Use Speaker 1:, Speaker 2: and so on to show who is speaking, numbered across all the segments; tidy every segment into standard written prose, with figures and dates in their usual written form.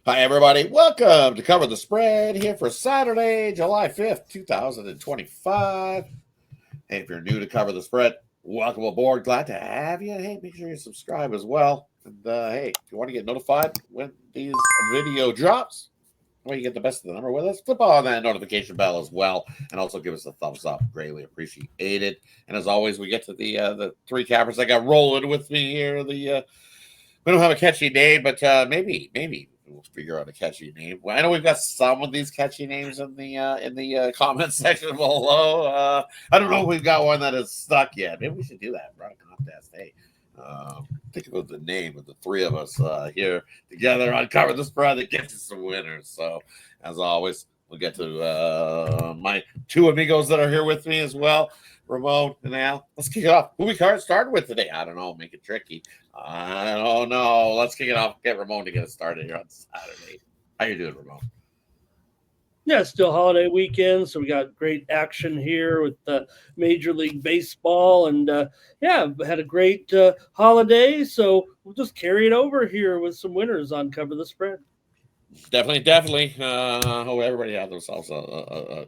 Speaker 1: Hi, everybody. Welcome to Cover the Spread here for Saturday, July 5th, 2025. Hey, if you're new to Cover the Spread, welcome aboard. Glad to have you. Hey, make sure you subscribe as well. And hey, if you want to get notified when these video drops, well, you get the best of the number with us, flip on that notification bell as well, and also give us a thumbs up. Greatly appreciate it. And as always, we get to the three cappers I got rolling with me here. We don't have a catchy name, but maybe we'll figure out a catchy name. Well, I know we've got some of these catchy names in the comment section below. I don't know if we've got one that is stuck yet. Maybe we should do that. Run a contest. Hey, think about the name of the three of us here together on Cover the Spread that gets us some winners. So, as always, we'll get to my two amigos that are here with me as well, Ramon and Al. Let's kick it off. Who we started with today? I don't know. Make it tricky. I don't know. Let's kick it off. Get Ramon to get us started here on Saturday. How you doing, Ramon?
Speaker 2: Yeah, it's still holiday weekend, so we got great action here with Major League Baseball, and had a great holiday. So we'll just carry it over here with some winners on Cover the Spread.
Speaker 1: Definitely. Hope everybody had themselves a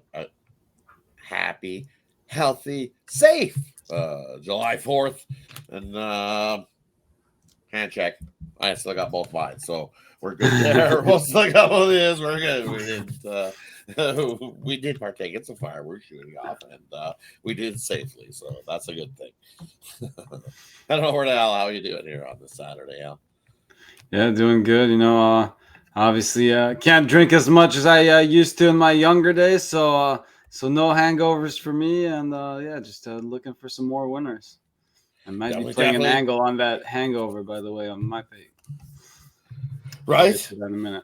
Speaker 1: happy, healthy, safe July 4th, and hand check. I still got both mine, so we're good there. We'll still got both of these. We're good. We did partake in some fireworks shooting off, and we did safely, so that's a good thing. I don't know where the hell how you doing here on this Saturday, Al.
Speaker 3: Yeah, doing good. Obviously, can't drink as much as I used to in my younger days, so no hangovers for me, and just looking for some more winners. I might be playing an angle on that hangover, by the way, on my page.
Speaker 1: Right.
Speaker 3: I'll get to that in a minute.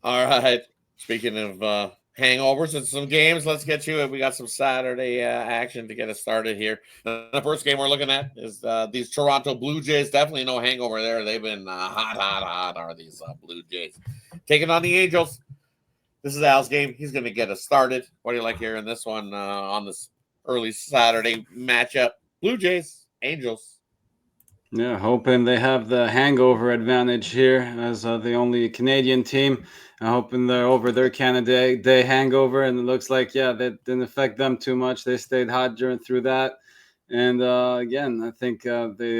Speaker 1: All right. Speaking of hangovers and some games, let's get you. We got some Saturday action to get us started here. The first game we're looking at is these Toronto Blue Jays. Definitely no hangover there. They've been hot are these Blue Jays. Taking on the Angels. This is Al's game. He's going to get us started. What do you like here in this one on this early Saturday matchup? Blue Jays, Angels.
Speaker 3: Yeah, hoping they have the hangover advantage here as the only Canadian team. Hoping they're over their Canada Day hangover, and it looks like, that didn't affect them too much. They stayed hot through that. And again, I think they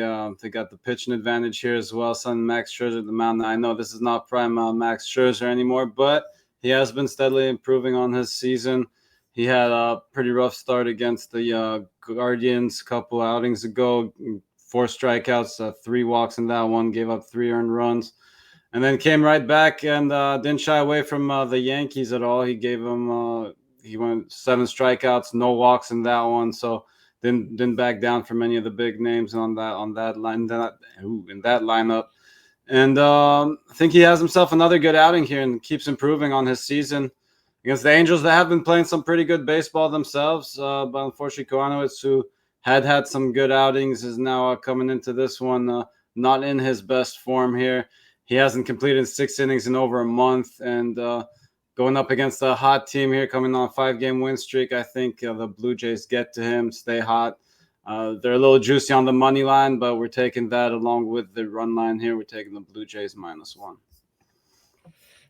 Speaker 3: got the pitching advantage here as well. Son Max Scherzer, the mound. I know this is not prime Max Scherzer anymore, but he has been steadily improving on his season. He had a pretty rough start against the Guardians a couple outings ago. 4 strikeouts, 3 walks in that one, gave up 3 earned runs, and then came right back and didn't shy away from the Yankees at all. He gave them he went 7 strikeouts, no walks in that one, so didn't back down from any of the big names in that lineup. And I think he has himself another good outing here and keeps improving on his season against the Angels. They have been playing some pretty good baseball themselves, but unfortunately Kohanowitz, who had some good outings, is now coming into this one not in his best form here. He hasn't completed 6 innings in over a month, and going up against a hot team here, coming on a 5-game win streak, I think the Blue Jays get to him, stay hot. They're a little juicy on the money line, but we're taking that along with the run line here. We're taking the Blue Jays -1.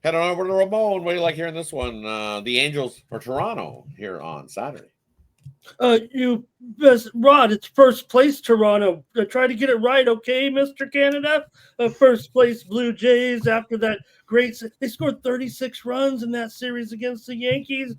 Speaker 1: Head on over to Ramon. What do you like here in this one? The Angels or Toronto here on Saturday?
Speaker 2: Rodd, it's first place Toronto. Try to get it right, okay, Mr. Canada? First place Blue Jays after that they scored 36 runs in that series against the Yankees.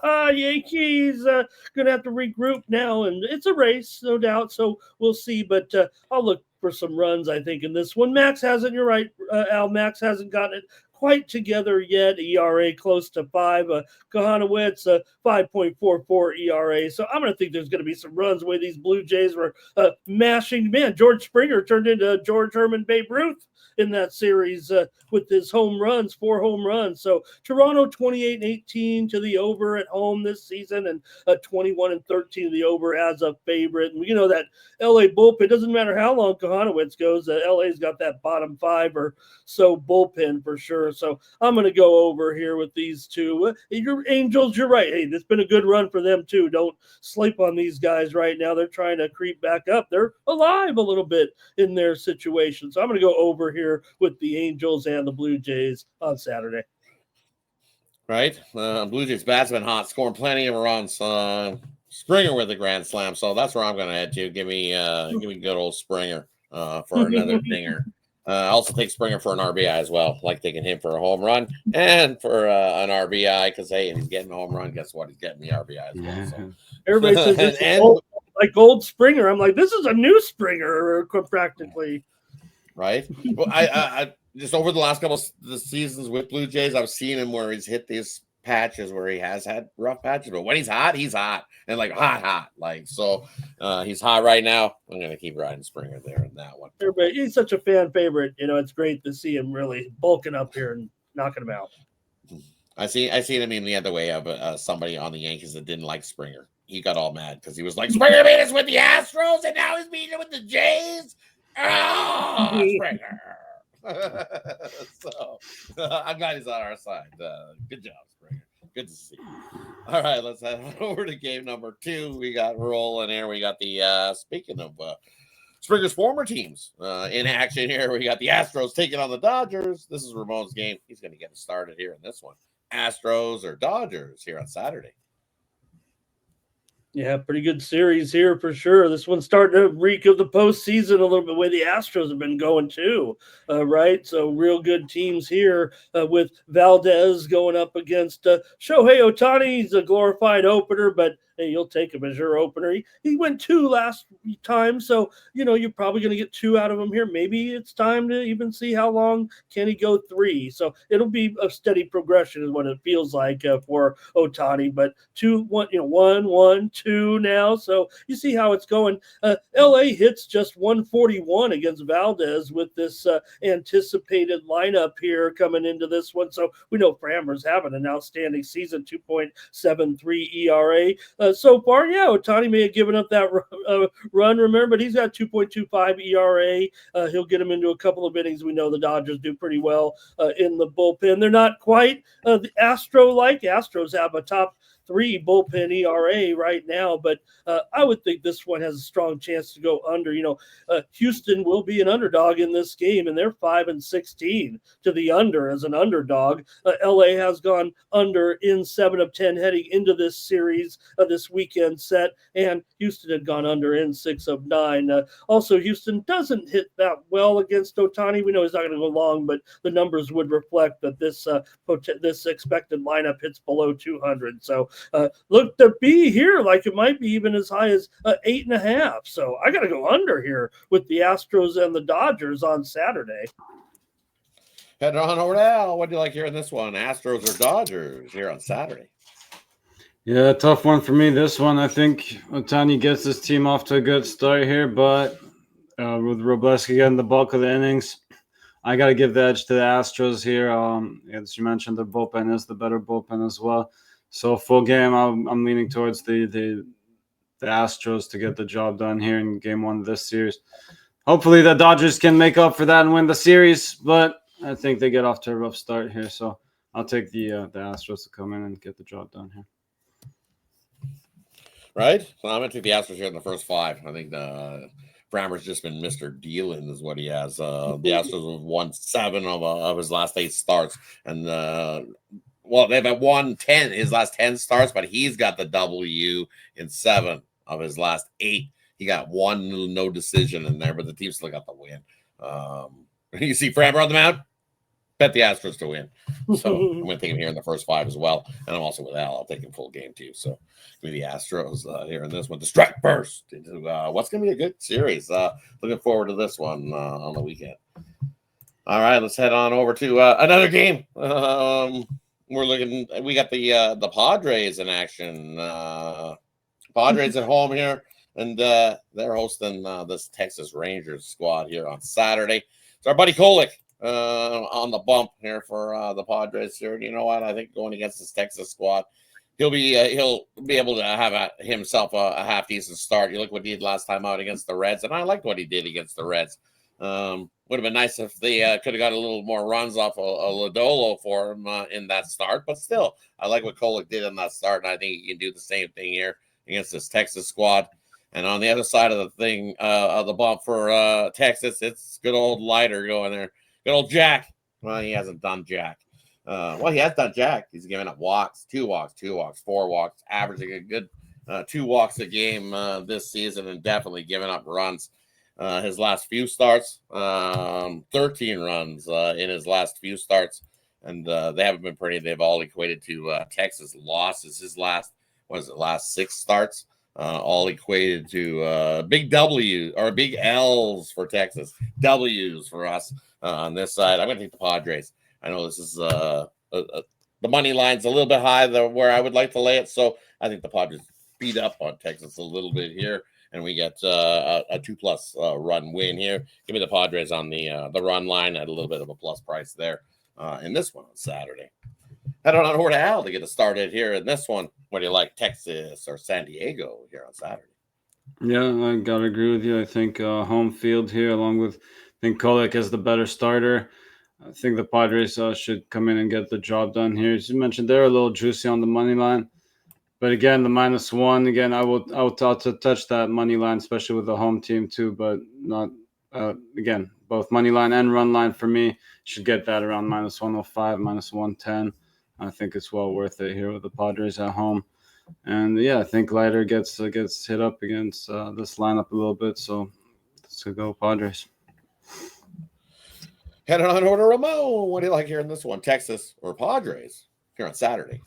Speaker 2: Yankees going to have to regroup now, and it's a race, no doubt, so we'll see, but I'll look for some runs, I think, in this one. You're right, Al, Max hasn't gotten it quite together yet. ERA close to 5. Kohanowitz, 5.44 ERA. So I'm going to think there's going to be some runs the way these Blue Jays were mashing. Man, George Springer turned into George Herman Babe Ruth in that series with his 4 home runs. So Toronto 28-18 to the over at home this season, and 21-13 to the over as a favorite. And that LA bullpen, it doesn't matter how long Kohanowitz goes, LA's got that bottom 5 or so bullpen for sure. over. So I'm going to go over here with these two. Your Angels, you're right. Hey, it's been a good run for them too. Don't sleep on these guys right now. They're trying to creep back up. They're alive a little bit in their situation. So I'm going to go over here with the Angels and the Blue Jays on Saturday.
Speaker 1: Right? Blue Jays bats been hot, scoring plenty of runs. Springer with a grand slam, so that's where I'm going to head to. Give me good old Springer for another dinger. I also take Springer for an RBI as well. Like taking him for a home run and for an RBI because hey, if he's getting a home run, guess what? He's getting the RBI as well. So.
Speaker 2: Everybody says it's old Springer. I'm like, this is a new Springer practically.
Speaker 1: Right? Well, I just over the last couple of the seasons with Blue Jays, I've seen him where he's hit these patches where he has had rough patches, but when he's hot, and like hot. Like so, he's hot right now. I'm gonna keep riding Springer there in that one.
Speaker 2: Everybody, he's such a fan favorite. It's great to see him really bulking up here and knocking him out.
Speaker 1: I see him in the other way of somebody on the Yankees that didn't like Springer. He got all mad because he was like, Springer beat us with the Astros, and now he's beating it with the Jays. Oh, Springer. So I'm glad he's on our side. Good job, Springer. Good to see you. All right, let's head over to game number 2. We got rolling here. We got the speaking of Springer's former teams in action here. We got the Astros taking on the Dodgers. This is Ramon's game. He's going to get us started here in this one. Astros or Dodgers here on Saturday.
Speaker 2: Yeah, pretty good series here for sure. This one's starting to reek of the postseason a little bit, the way the Astros have been going too, right? So real good teams here with Valdez going up against Shohei Ohtani. He's a glorified opener, but hey, you'll take him as your opener. He went 2 last time, so you're probably going to get 2 out of him here. Maybe it's time to even see how long can he go 3. So it'll be a steady progression is what it feels like for Ohtani. But 2, 1, 1, 1, 2 now. So you see how it's going. LA hits just 141 against Valdez with this anticipated lineup here coming into this one. So we know Framber's having an outstanding season, 2.73 ERA. So far, yeah, Ohtani may have given up that run, remember, but he's got 2.25 ERA. He'll get him into a couple of innings. We know the Dodgers do pretty well in the bullpen. They're not quite the Astro-like. Astros have a top 3 bullpen ERA right now, but I would think this one has a strong chance to go under. Houston will be an underdog in this game, and they're 5-16 to the under as an underdog. LA has gone under in 7 of 10 heading into this series, this weekend set, and Houston had gone under in 6 of 9. Also, Houston doesn't hit that well against Ohtani. We know he's not going to go long, but the numbers would reflect that this expected lineup hits below 200. So look to be here like it might be even as high as 8.5. So I got to go under here with the Astros and the Dodgers on Saturday.
Speaker 1: Head on over to Al. What do you like here in this one? Astros or Dodgers here on Saturday?
Speaker 3: Yeah, tough one for me. This one, I think Ohtani gets his team off to a good start here, but with Robleski getting the bulk of the innings, I got to give the edge to the Astros here. As you mentioned, the bullpen is the better bullpen as well. So full game, I'm leaning towards the Astros to get the job done here in game 1 of this series. Hopefully the Dodgers can make up for that and win the series, but I think they get off to a rough start here. So I'll take the Astros to come in and get the job done here.
Speaker 1: Right? So I'm going to take the Astros here in the first 5. I think Framber's just been Mr. Dealing is what he has. The Astros have won 7 of his last 8 starts. And they've won 10 his last 10 starts, but he's got the W in 7 of his last 8. He got 1 no decision in there, but the team still got the win. You see Framber on the mound? Bet the Astros to win. So I'm going to take him here in the first 5 as well. And I'm also with Al. I'll take him full game too. So give me the Astros here in this one to strike first into what's going to be a good series. Looking forward to this one on the weekend. All right, let's head on over to another game. We got the Padres in action. Padres at home here, and they're hosting this Texas Rangers squad here on Saturday. It's our buddy Kolek on the bump here for the Padres here. And you know what? I think going against this Texas squad, he'll be able to have himself a half decent start. You look what he did last time out against the Reds, and I liked what he did against the Reds. Would have been nice if they could have got a little more runs off a Lodolo for him in that start. But still, I like what Kolek did in that start, and I think he can do the same thing here against this Texas squad. And on the other side of the thing, of the bump for Texas, it's good old Leiter going there. Good old Jack. Well, he hasn't done Jack. He has done Jack. He's given up walks, 2 walks, 4 walks, averaging a good 2 walks a game this season, and definitely giving up runs. His last few starts, 13 runs in his last few starts, and they haven't been pretty. They've all equated to Texas losses. His last 6 starts, all equated to big W or big L's for Texas, W's for us on this side. I'm going to take the Padres. I know this is the money line's a little bit high where I would like to lay it, so I think the Padres beat up on Texas a little bit here, and we get a 2+ run win here. Give me the Padres on the run line at a little bit of a plus price there in this one on Saturday. Head on over to Al to get us started here in this one. What do you like, Texas or San Diego here on Saturday?
Speaker 3: Yeah, I gotta agree with you. I think home field here, along with I think Kolek is the better starter. I think the Padres should come in and get the job done here. As you mentioned, they're a little juicy on the money line. But again, the -1, again, I would touch that money line, especially with the home team too, but not, again, both money line and run line for me should get that around -105, -110. I think it's well worth it here with the Padres at home. And yeah, I think Leiter gets hit up against this lineup a little bit, so let's go Padres.
Speaker 1: Heading on over to Ramon. What do you like here in this one, Texas or Padres here on Saturday?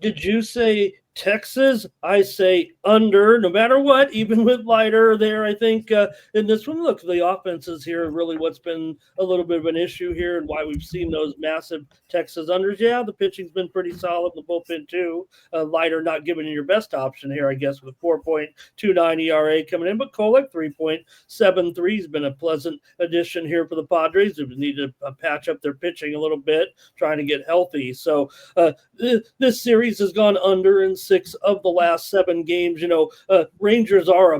Speaker 2: Did you say Texas? I say under, no matter what, even with Leiter there. I think in this one, look, the offenses here really what's been a little bit of an issue here and why we've seen those massive Texas unders. Yeah, the pitching's been pretty solid, the bullpen too. Leiter not giving you your best option here, I guess, with 4.29 ERA coming in, but Kolek 3.73 has been a pleasant addition here for the Padres. They need to patch up their pitching a little bit, trying to get healthy. So this series has gone under in 6 of the last 7 games. Rangers are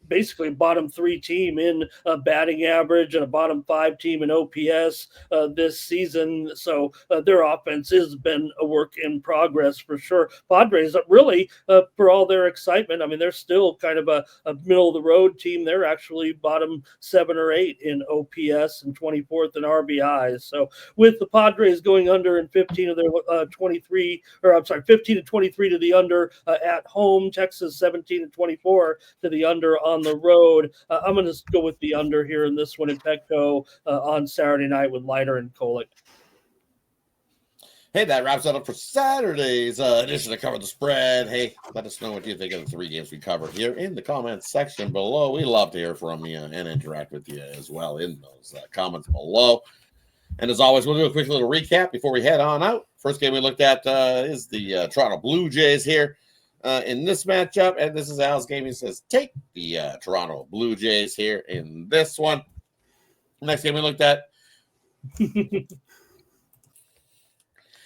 Speaker 2: basically a bottom 3 team in batting average and a bottom 5 team in OPS this season. So their offense has been a work in progress for sure. Padres really, for all their excitement, I mean, they're still kind of a middle of the road team. They're actually bottom 7 or 8 in OPS and 24th in RBIs. So with the Padres going under in 15 of their 15 to 23 to the under at home, Texas 17 to 24 to the under on the road. I'm going to go with the under here in this one in Petco on Saturday night with Leiter and Kolek.
Speaker 1: Hey, that wraps it up for Saturday's edition of Cover the Spread. Hey, let us know what you think of the 3 games we covered here in the comments section below. We love to hear from you and interact with you as well in those comments below. And as always, we'll do a quick little recap before we head on out. First game we looked at is the Toronto Blue Jays here in this matchup. And this is Al's game. He says, take the Toronto Blue Jays here in this one. Next game we looked at.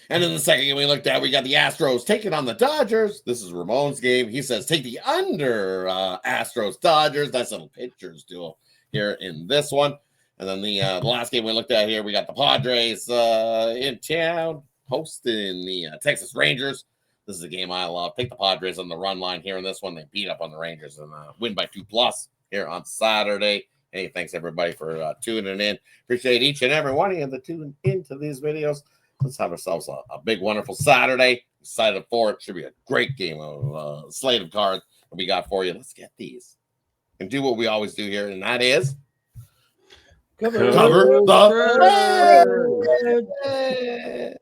Speaker 1: And in the second game we looked at, we got the Astros taking on the Dodgers. This is Ramon's game. He says, take the under Astros-Dodgers. Nice little pitchers duel here in this one. And then the last game we looked at here, we got the Padres in town hosting the Texas Rangers. This is a game I love. Take the Padres on the run line here in this one. They beat up on the Rangers and win by 2+ here on Saturday. Hey, thanks everybody for tuning in. Appreciate each and every one of you that tune into these videos. Let's have ourselves a big, wonderful Saturday. Excited for it. Should be a great game of slate of cards that we got for you. Let's get these and do what we always do here, and that is cover the spread.